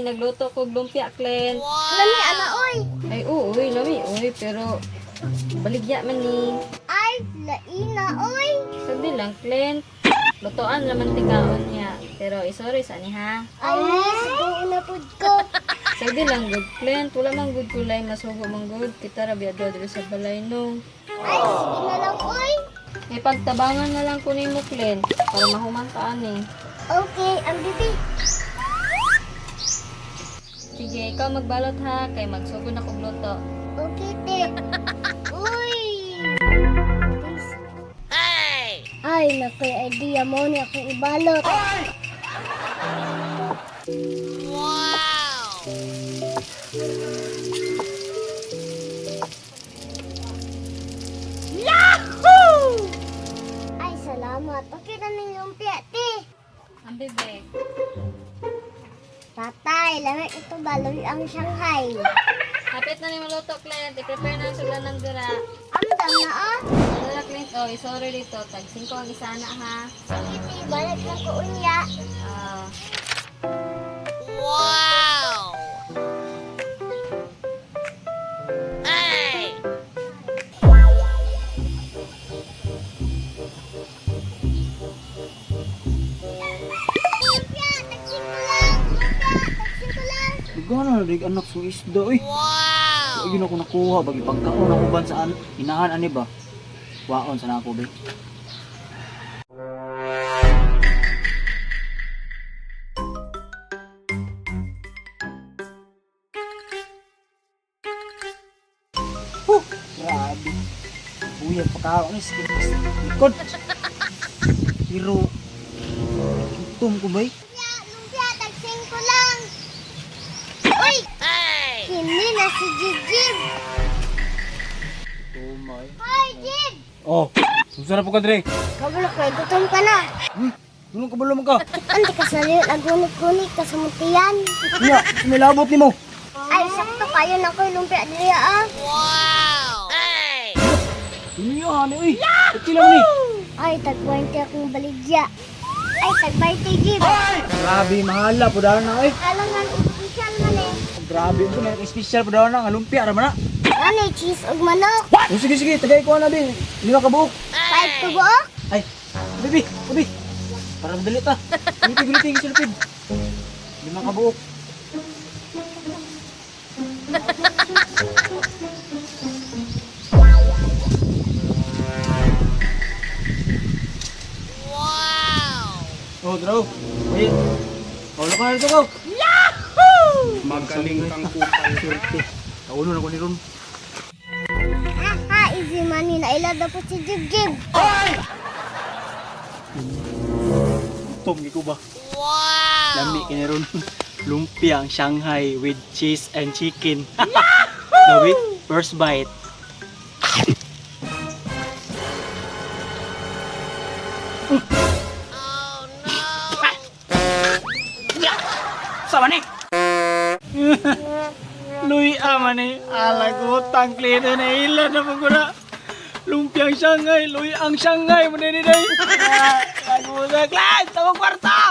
day, nagluto ko lumpia, Clint. Lami, ana, oy. Ay, oo, lami, uy, pero baligya man ni. Ay, laina, oy. Sabi lang, Clint. Lutoan naman tigaon niya. Pero sorry sa ni ha. Ay, siguro na po ko. Sabi lang, good, Clint. Wala mang good kulay, masugo mang good. Kita rabiado dito sa balay, no. Ay, sige na lang, oy. May pagtabangan na lang kunin mo, Clint. Para mahumantaan eh. Okay, ang bibi. Sige, ikaw magbalot ha. Kay magsugod na kong luto. Okay, te. Uy. Ay, nakoy idea mo ni akong ibalot. Yahoo! Ay, salamat. Okay na ng lumpia, te. Ang bebe. Tatay, lamig ito baloy ang Shanghai. Hapit na ni maluto, Clint. I-prepare na ang suglan ng dira. Amdam na, ah. Dira, Clint. Oh, sorry dito. Tag 5 ang isa na ha. Sige, te. Balik lang ko unya. Ah, Lumpia, taksin ko lang. Lumpia, taksin ko lang. Gana na rin anak sa isda eh. Wow! Ayun ako nakuha. Bagi pagkaon ako ban saan. Inahan ani ba? Waon sa nako be. Grabe. Uy, ang pagkaon ni sikit likod. Pero gutom ko ba? Lumpia, lumpia, taksin ko lang. Uy! Kini na si Jijib. Oh my. Hi, Jib! Oh, susara po ka Dre. Kabalo ko, gutom ka na. Dulong ka balong ka. Ante ka sa liyon, agunik-gunik ka sa mutiyan. Nya, sumilabot nimo. Ay, sakto kayo na ko lumpia diriya, ah. Ini ani uy. Kecil lang ni. Ay, tag-20 akong baligya. Ay, tag-20, Jib. Grabe mahala po daw na eh. Alangan, official man eh. Grabe ito na special po daw na lumpia ra man na. Ano, cheese ug manok. Oh, sige sige, tagay ko na bin. Lima ka buok. 5 tubo. Ay, bibi, bibi. Para madali ta. Guliti silpid. Lima ka buok. Oh, draw. Wait. Oh, lo ka na ito ko. Magaling kang kupal. Kauno na ko ni Ron. Ha, easy money na ilada po si Jib. Gutom ko ba? Wow! Lami kini Ron. Lumpia ang Shanghai with cheese and chicken. Dawi, first bite. Sama ni. Lui amane ala ko tangkle na ila na pagura. Lumpiang Shanghai, lui ang Shanghai mo ni dai. Lagu sa klan, sa kwarta.